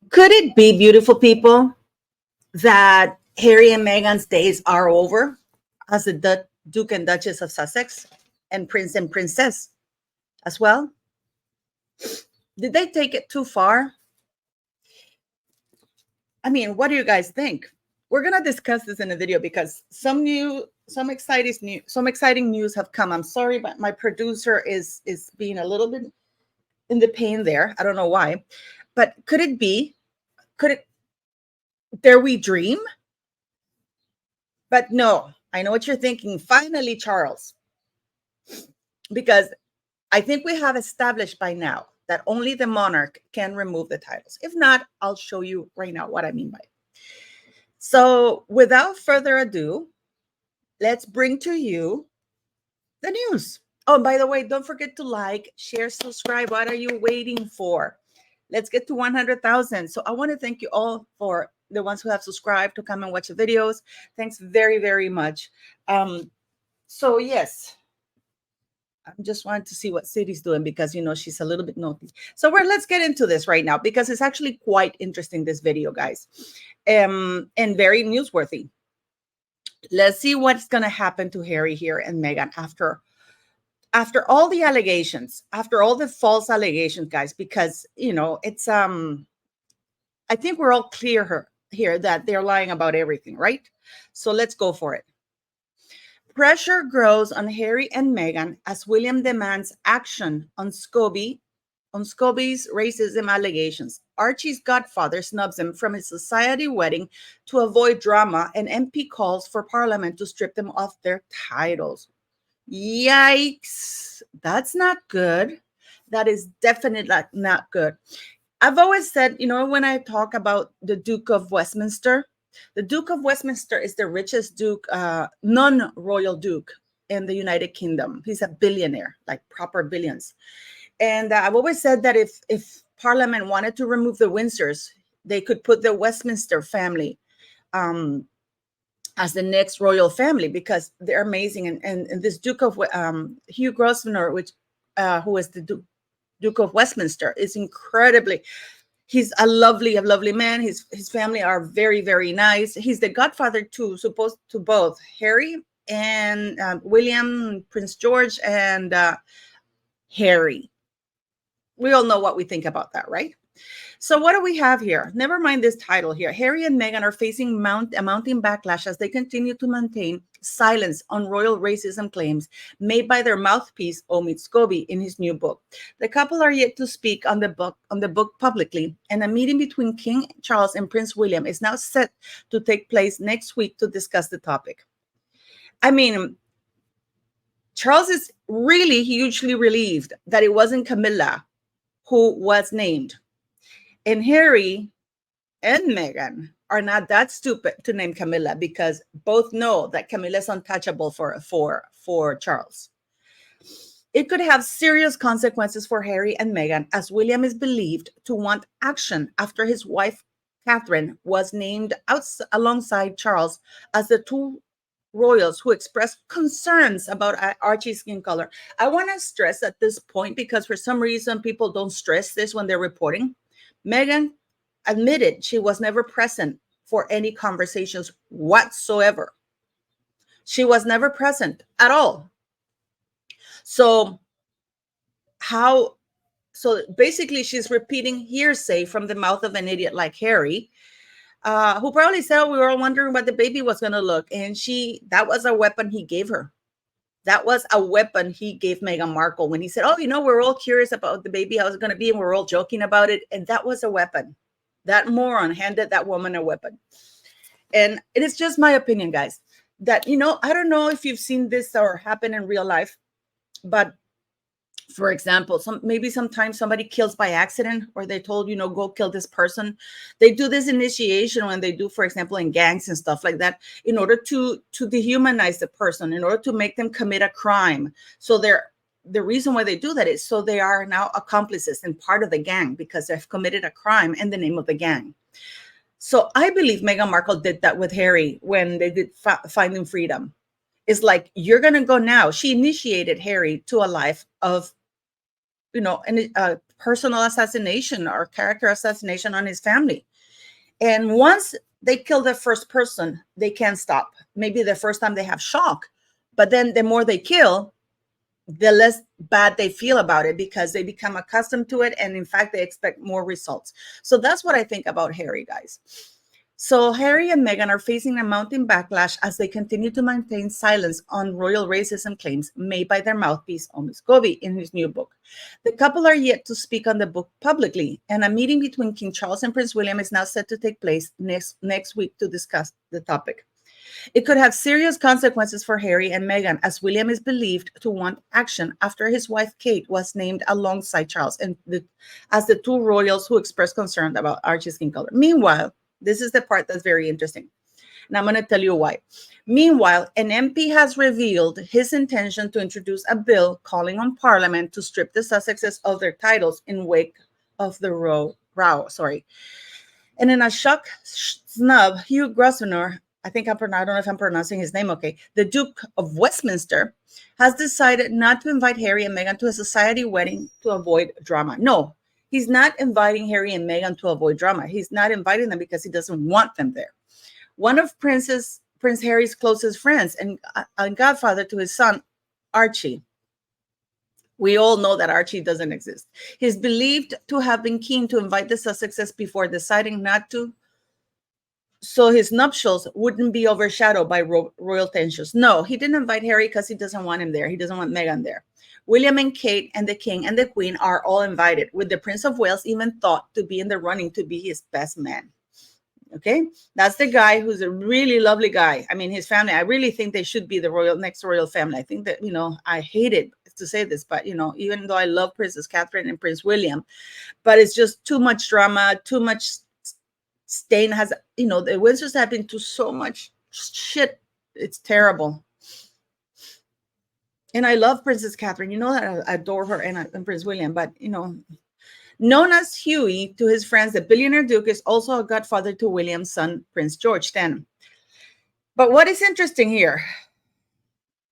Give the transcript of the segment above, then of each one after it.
Could it be, beautiful people, that Harry and Meghan's days are over as the Duke and Duchess of Sussex and Prince and Princess as well? Did they take it too far? I mean, what do you guys think? We're gonna discuss this in a video because some exciting news have come. I'm sorry, but my producer is being a little bit in the pain there. I don't know why, but could it be? Could it? Dare we dream? But no, I know what you're thinking. Finally, Charles, because I think we have established by now that only the monarch can remove the titles. If not, I'll show you right now what I mean by it. So, without further ado, let's bring to you the news. Oh, and by the way, don't forget to like, share, subscribe. What are you waiting for? Let's get to 100,000. So, I want to thank you all for the ones who have subscribed to come and watch the videos. Thanks very, very much. So, yes, I just wanted to see what City's doing because she's a little bit naughty. So let's get into this right now because it's actually quite interesting, this video, guys, and very newsworthy. Let's see what's going to happen to Harry here and Meghan after all the allegations, after all the false allegations, guys, because it's I think we're all clear here that they're lying about everything, right? So let's go for it. Pressure grows on Harry and Meghan as William demands action on Scobie's racism allegations. Archie's godfather snubs him from his society wedding to avoid drama, and MP calls for Parliament to strip them of their titles. Yikes. That's not good. That is definitely not good. I've always said, when I talk about the Duke of Westminster, the Duke of Westminster is the richest duke, non-royal duke in the United Kingdom. He's a billionaire, like proper billions. And I've always said that if Parliament wanted to remove the Windsors, they could put the Westminster family as the next royal family because they're amazing. And this Duke of Hugh Grosvenor, who is the Duke of Westminster, is incredibly. He's a lovely man. His family are very, very nice. He's the godfather to both Harry and William, Prince George, and Harry. We all know what we think about that, right? So what do we have here? Never mind this title here. Harry and Meghan are facing a mounting backlash as they continue to maintain silence on royal racism claims made by their mouthpiece, Omid Scobie, in his new book. The couple are yet to speak on the book publicly, and a meeting between King Charles and Prince William is now set to take place next week to discuss the topic. I mean, Charles is really hugely relieved that it wasn't Camilla who was named. And Harry and Meghan are not that stupid to name Camilla because both know that Camilla is untouchable for Charles. It could have serious consequences for Harry and Meghan, as William is believed to want action after his wife, Catherine, was named alongside Charles as the two royals who expressed concerns about Archie's skin color. I want to stress at this point, because for some reason people don't stress this when they're reporting. Meghan admitted she was never present for any conversations whatsoever. She was never present at all. So basically she's repeating hearsay from the mouth of an idiot like Harry, who probably said, we were all wondering what the baby was going to look. And that was a weapon he gave her. That was a weapon he gave Meghan Markle when he said, we're all curious about the baby, how it's going to be, and we're all joking about it. And that was a weapon. That moron handed that woman a weapon. And it is just my opinion, guys, that, I don't know if you've seen this or happen in real life, but for example, maybe sometimes somebody kills by accident, or they told, go kill this person. They do this initiation when they do, for example, in gangs and stuff like that, in order to dehumanize the person, in order to make them commit a crime. So the reason why they do that is so they are now accomplices and part of the gang because they've committed a crime in the name of the gang. So I believe Meghan Markle did that with Harry when they did Finding Freedom. It's like, you're going to go now. She initiated Harry to a life of a personal assassination or character assassination on his family. And once they kill the first person, they can't stop. Maybe the first time they have shock, but then the more they kill, the less bad they feel about it, because they become accustomed to it. And in fact, they expect more results. So that's what I think about Harry, guys. So Harry and Meghan are facing a mounting backlash as they continue to maintain silence on royal racism claims made by their mouthpiece, Omid Scobie, in his new book. The couple are yet to speak on the book publicly, and a meeting between King Charles and Prince William is now set to take place next week to discuss the topic. It could have serious consequences for Harry and Meghan, as William is believed to want action after his wife Kate was named alongside Charles as the two royals who expressed concern about Archie's skin color. Meanwhile, this is the part that's very interesting, and I'm going to tell you why. Meanwhile, an MP has revealed his intention to introduce a bill calling on Parliament to strip the Sussexes of their titles in wake of the row. And in a shock snub, Hugh Grosvenor, I don't know if I'm pronouncing his name okay, the Duke of Westminster, has decided not to invite Harry and Meghan to a society wedding to avoid drama. No, he's not inviting Harry and Meghan to avoid drama. He's not inviting them because he doesn't want them there. One of Prince Harry's closest friends and godfather to his son, Archie. We all know that Archie doesn't exist. He's believed to have been keen to invite the Sussexes before deciding not to, so his nuptials wouldn't be overshadowed by royal tensions. No, he didn't invite Harry because he doesn't want him there. He doesn't want Meghan there. William and Kate and the King and the Queen are all invited, with the Prince of Wales even thought to be in the running to be his best man. Okay, that's the guy who's a really lovely guy. I mean, his family, I really think they should be the next royal family. I think that, I hate it to say this, but, even though I love Princess Catherine and Prince William, but it's just too much drama, too much stain the Windsors have been through so much shit. It's terrible. And I love Princess Catherine. You know that I adore her, and Prince William, but, known as Hughie to his friends, the billionaire Duke is also a godfather to William's son, Prince George then. But what is interesting here,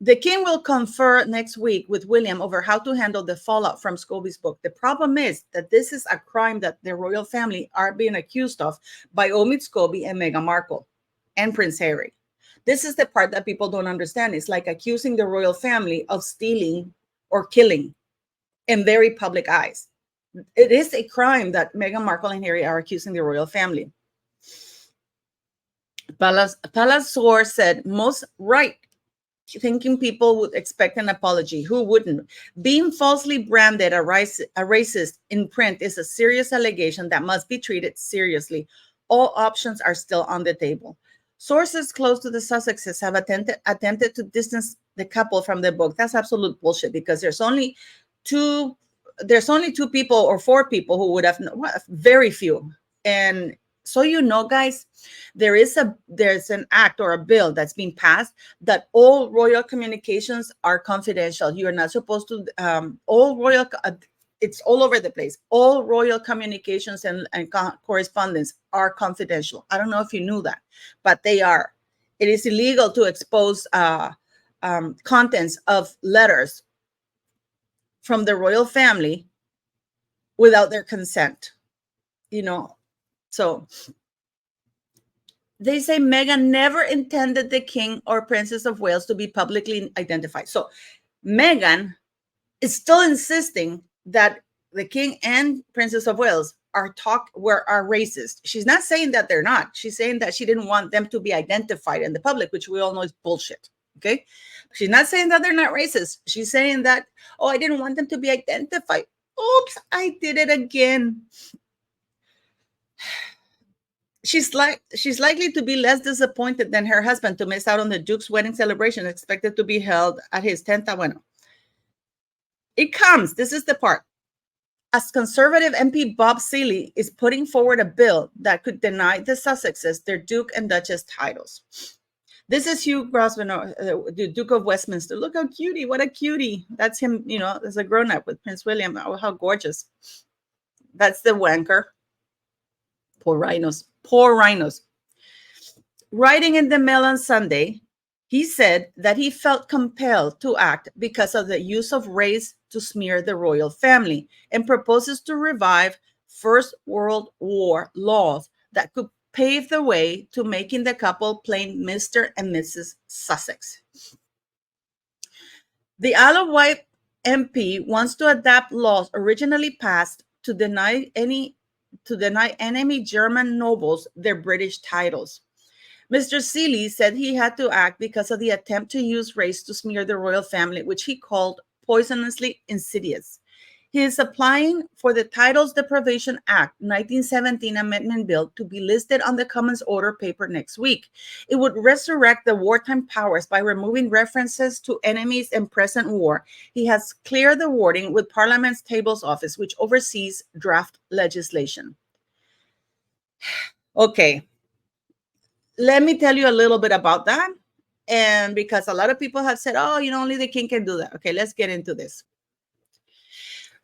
the King will confer next week with William over how to handle the fallout from Scobie's book. The problem is that this is a crime that the royal family are being accused of by Omid Scobie and Meghan Markle and Prince Harry. This is the part that people don't understand. It's like accusing the royal family of stealing or killing in very public eyes. It is a crime that Meghan Markle and Harry are accusing the royal family. Paula's source said most right-thinking people would expect an apology. Who wouldn't? Being falsely branded a racist in print is a serious allegation that must be treated seriously. All options are still on the table. Sources close to the Sussexes have attempted to distance the couple from the book. That's absolute bullshit, because there's only two people or four people who would have known, very few. And so, guys, there's an act or a bill that's being passed that all royal communications are confidential. You are not supposed to, it's all over the place. All royal communications and correspondence are confidential. I don't know if you knew that, but they are. It is illegal to expose contents of letters from the royal family without their consent, So they say Meghan never intended the King or Princess of Wales to be publicly identified. So Meghan is still insisting that the King and Princess of Wales are racist. She's not saying that they're not. She's saying that she didn't want them to be identified in the public, which we all know is bullshit. Okay. She's not saying that they're not racist. She's saying that, I didn't want them to be identified. Oops, I did it again. She's likely to be less disappointed than her husband to miss out on the Duke's wedding celebration expected to be held at his 10th abuelo. It comes, this is the part, as conservative MP Bob Seeley is putting forward a bill that could deny the Sussexes their Duke and Duchess titles. This is Hugh Grosvenor, the Duke of Westminster. Look how cutie, what a cutie. That's him, as a grown-up with Prince William. Oh, how gorgeous. That's the wanker. Poor rhinos. Writing in the Mail on Sunday, He said that he felt compelled to act because of the use of race to smear the royal family, and proposes to revive First World War laws that could pave the way to making the couple plain Mr. and Mrs. Sussex. The Isle of Wight MP wants to adapt laws originally passed to deny enemy German nobles their British titles. Mr. Seeley said he had to act because of the attempt to use race to smear the royal family, which he called poisonously insidious. He is applying for the Titles Deprivation Act 1917 amendment bill to be listed on the Commons Order paper next week. It would resurrect the wartime powers by removing references to enemies and present war. He has cleared the wording with Parliament's Tables Office, which oversees draft legislation. Okay, let me tell you a little bit about that. And because a lot of people have said, oh, only the king can do that. Okay, let's get into this.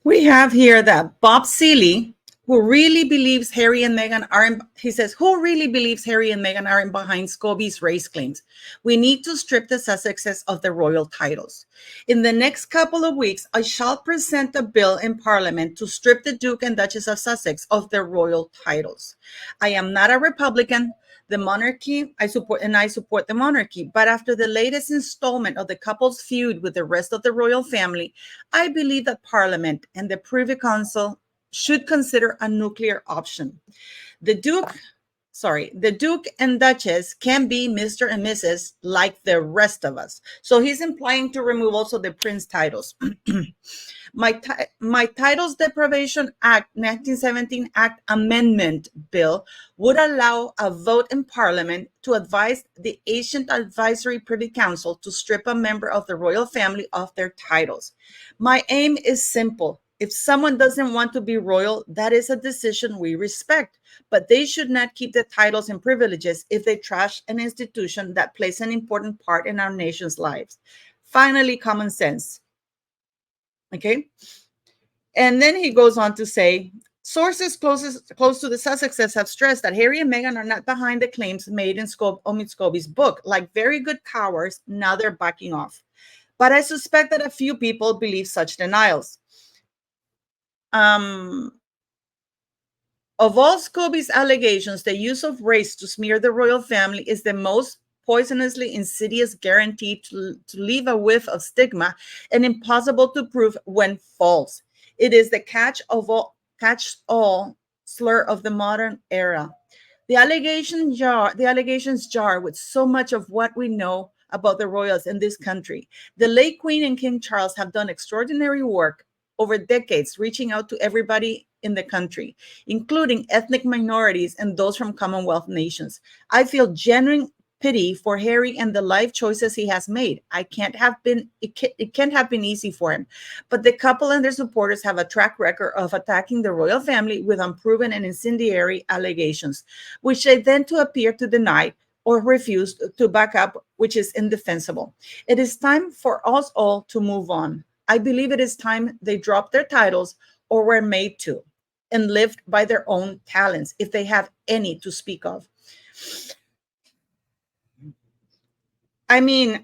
We have here that Bob Seeley, who really believes Harry and Meghan he says, who really believes Harry and Meghan aren't behind Scobie's race claims? We need to strip the Sussexes of their royal titles. In the next couple of weeks, I shall present a bill in Parliament to strip the Duke and Duchess of Sussex of their royal titles. I am not a Republican. The monarchy, I support the monarchy. But after the latest installment of the couple's feud with the rest of the royal family, I believe that Parliament and the Privy Council should consider a nuclear option. The Duke and Duchess can be Mr. and Mrs. like the rest of us. So he's implying to remove also the prince titles. My Titles Deprivation Act 1917 Act Amendment Bill would allow a vote in Parliament to advise the Ancient Advisory Privy Council to strip a member of the royal family of their titles. My aim is simple. If someone doesn't want to be royal, that is a decision we respect, but they should not keep the titles and privileges if they trash an institution that plays an important part in our nation's lives. Finally, common sense. Okay. And then he goes on to say, sources close to the Sussexes have stressed that Harry and Meghan are not behind the claims made in Omid Scobie's book. Like very good cowards, now they're backing off. But I suspect that a few people believe such denials. Of all Scobie's allegations, the use of race to smear the royal family is the most poisonously insidious guarantee to leave a whiff of stigma and impossible to prove when false. It is the catch-all slur of the modern era. The allegations jar with so much of what we know about the royals in this country. The late Queen and King Charles have done extraordinary work over decades, reaching out to everybody in the country, including ethnic minorities and those from Commonwealth nations. I feel genuine pity for Harry and the life choices he has made. It can't have been easy for him. But the couple and their supporters have a track record of attacking the royal family with unproven and incendiary allegations, which they then to appear to deny or refuse to back up, which is indefensible. It is time for us all to move on. I believe it is time they dropped their titles or were made to and lived by their own talents, if they have any to speak of. I mean,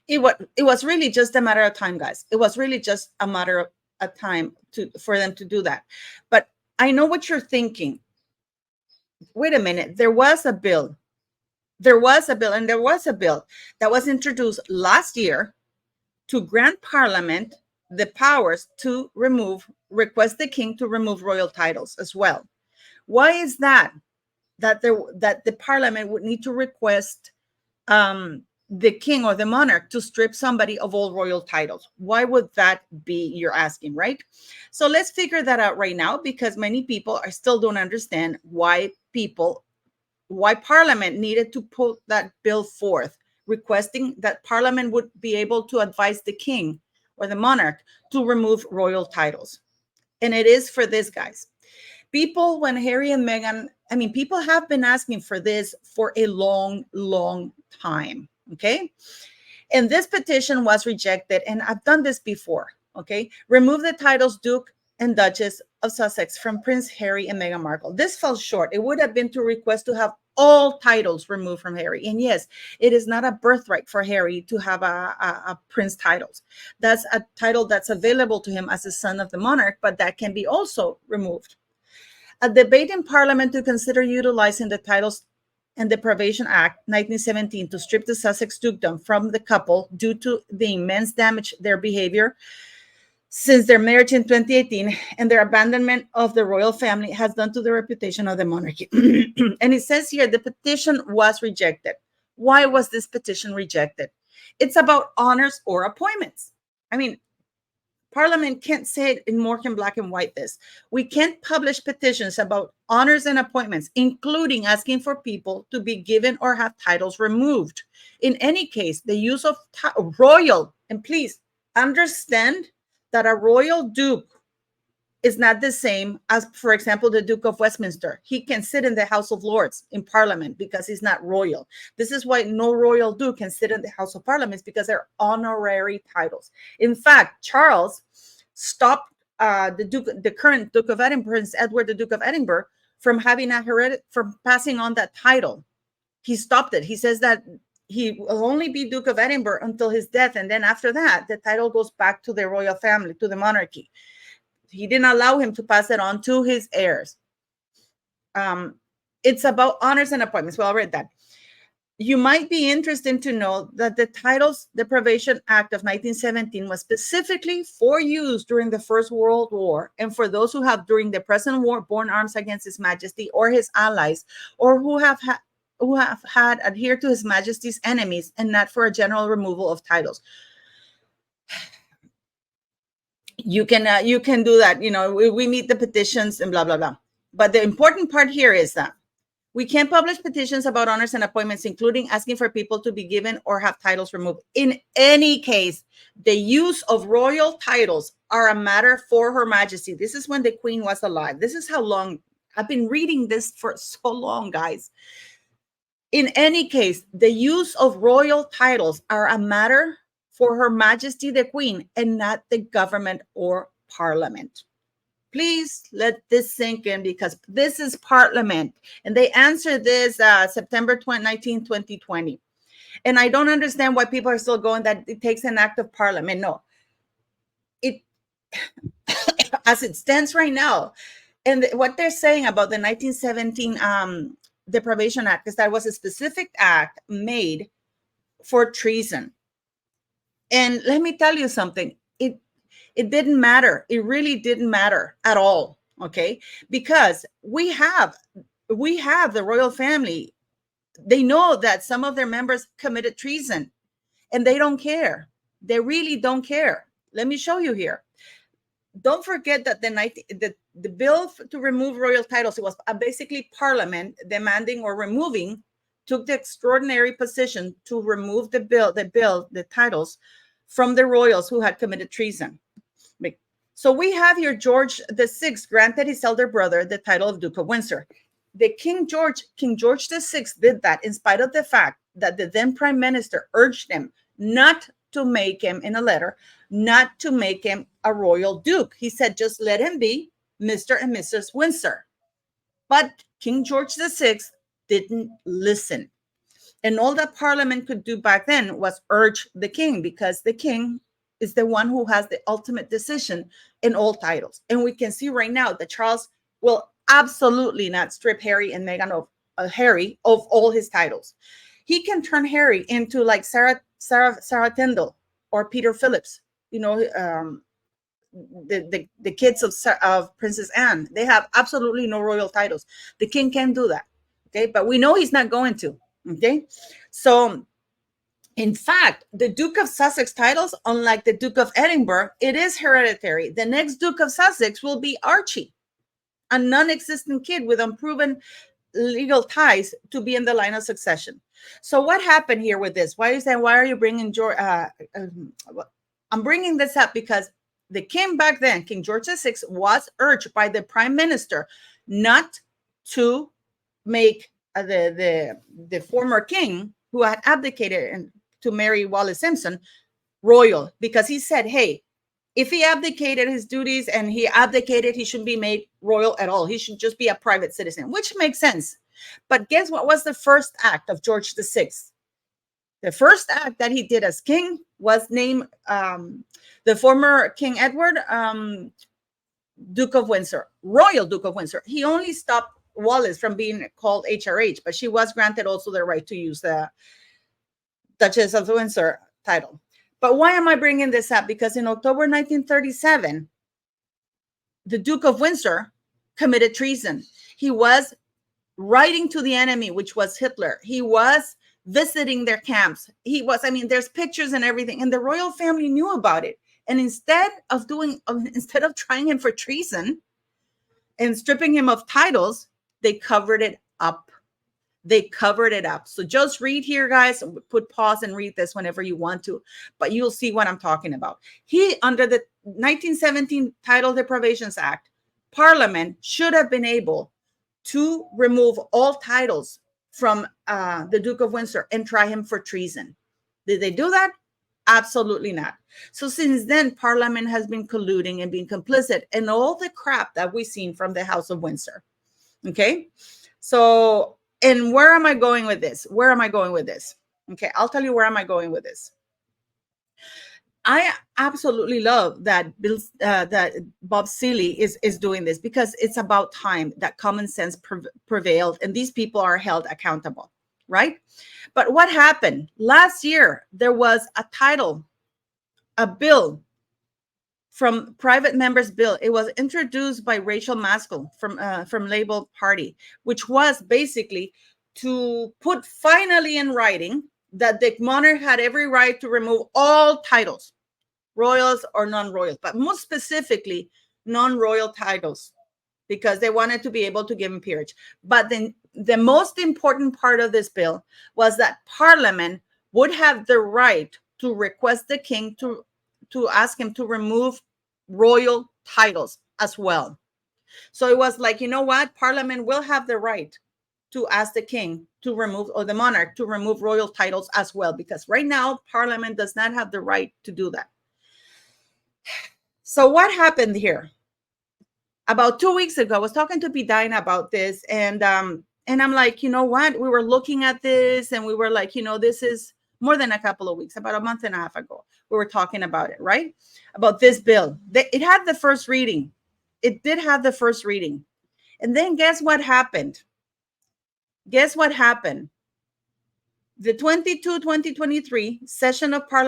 it was really just a matter of time, guys. It was really just a matter of time for them to do that. But I know what you're thinking. Wait a minute. There was a bill that was introduced last year to grant Parliament the powers to request the king to remove royal titles as well. Why is that the Parliament would need to request the king or the monarch to strip somebody of all royal titles? Why would that be, you're asking, right? So let's figure that out right now, because many people still don't understand why Parliament needed to put that bill forth, requesting that Parliament would be able to advise the king or the monarch to remove royal titles. And it is for this, guys. People, when Harry and Meghan, people have been asking for this for a long, long time, okay? And this petition was rejected, and I've done this before, okay? Remove the titles Duke and Duchess of Sussex from Prince Harry and Meghan Markle. This fell short. It would have been to request to have all titles removed from Harry. And yes, it is not a birthright for Harry to have a prince titles. That's a title that's available to him as a son of the monarch, but that can be also removed. A debate in Parliament to consider utilizing the Titles and Deprivation Act 1917 to strip the Sussex dukedom from the couple due to the immense damage their behavior since their marriage in 2018 and their abandonment of the royal family has done to the reputation of the monarchy. And it says here the petition was rejected. Why was this petition rejected? It's about honors or appointments. I mean, Parliament can't say it in more than black and white this. We can't publish petitions about honors and appointments, including asking for people to be given or have titles removed. In any case, the use of royal, and please understand that a royal duke is not the same as, for example, the Duke of Westminster. He can sit in the House of Lords in Parliament because he's not royal. This is why no royal duke can sit in the House of Parliament, because they're honorary titles. In fact, Charles stopped the current Duke of Edinburgh, Prince Edward, the Duke of Edinburgh, from having from passing on that title. He stopped it. He says that he will only be Duke of Edinburgh until his death, and then after that, the title goes back to the royal family, to the monarchy. He didn't allow him to pass it on to his heirs. It's about honors and appointments. Well, I read that. You might be interested to know that the Titles Deprivation Act of 1917 was specifically for use during the First World War and for those who have during the present war borne arms against His Majesty or his allies, or who have had adhered to His Majesty's enemies, and not for a general removal of titles. You can do that. You know, we meet the petitions and blah, blah, blah. But the important part here is that we can't publish petitions about honors and appointments, including asking for people to be given or have titles removed. In any case, the use of royal titles are a matter for Her Majesty. This is when the Queen was alive. This is how long I've been reading this for, so long, guys. In any case, the use of royal titles are a matter for Her Majesty the Queen and not the government or Parliament. Please let this sink in, because this is Parliament. And they answered this September 19, 2020. And I don't understand why people are still going that it takes an act of Parliament. No. It, as it stands right now, and what they're saying about the 1917 Deprivation Act is that was a specific act made for treason. And let me tell you something. It didn't matter. It really didn't matter at all. Okay, because we have the royal family. They know that some of their members committed treason, and they don't care. They really don't care. Let me show you here. Don't forget that the bill to remove royal titles, it was basically Parliament demanding or removing, took the extraordinary position to remove the titles from the royals who had committed treason. So we have here George VI granted his elder brother the title of Duke of Windsor. The King George VI did that in spite of the fact that the then Prime Minister urged him not to make him, in a letter, not to make him a royal duke. He said, just let him be Mr. and Mrs. Windsor. But King George VI didn't listen. And all that Parliament could do back then was urge the king, because the king is the one who has the ultimate decision in all titles. And we can see right now that Charles will absolutely not strip Harry and Meghan of all his titles. He can turn Harry into like Sarah Tyndall or Peter Phillips. You know, the kids of Princess Anne. They have absolutely no royal titles. The king can do that. Okay, but we know he's not going to. Okay, so in fact, the Duke of Sussex titles, unlike the Duke of Edinburgh, it is hereditary. The next Duke of Sussex will be Archie, a non-existent kid with unproven legal ties to be in the line of succession. So what happened here with this? Why are you bringing George? I'm bringing this up because the king back then, King George VI, was urged by the Prime Minister not to make the former king, who had abdicated and to marry Wallis Simpson, royal, because he said, hey, if he abdicated his duties and he shouldn't be made royal at all. He should just be a private citizen, which makes sense. But guess what was the first act of George VI? The first act that he did as king was name the former King Edward Duke of Windsor, Royal Duke of Windsor. He only stopped Wallis from being called HRH, but she was granted also the right to use the Duchess of Windsor title. But why am I bringing this up? Because in October 1937, the Duke of Windsor committed treason. He was writing to the enemy, which was Hitler. He was visiting their camps. He was, I mean, there's pictures and everything, and the royal family knew about it. And instead of trying him for treason and stripping him of titles, they covered it up. They covered it up. So just read here, guys. Put pause and read this whenever you want to, but you'll see what I'm talking about. He, under the 1917 Title Deprivations Act, Parliament should have been able to remove all titles from the Duke of Windsor and try him for treason. Did they do that? Absolutely not. So since then, Parliament has been colluding and being complicit in all the crap that we've seen from the House of Windsor. Okay. So, and where am I going with this? Where am I going with this? Okay. I'll tell you where am I going with this. I absolutely love that that Bob Seeley is doing this, because it's about time that common sense prevailed and these people are held accountable, right? But what happened? Last year, there was a bill from private members bill. It was introduced by Rachel Maskell from Labour Party, which was basically to put finally in writing that the monarch had every right to remove all titles, royals or non-royals, but most specifically non-royal titles, because they wanted to be able to give him peerage. But then the most important part of this bill was that Parliament would have the right to request the king to ask him to remove royal titles as well. So it was like, you know what? Parliament will have the right to ask the king to remove, or the monarch to remove royal titles as well, because right now Parliament does not have the right to do that. So what happened here? About 2 weeks ago, I was talking to Bidina about this, and I'm like, you know what? We were looking at this, and we were like, you know, this is more than a couple of weeks, about a month and a half ago. We were talking about it, right? About this bill. It had the first reading. It did have the first reading. And then guess what happened? Guess what happened? The 2023 session of Parliament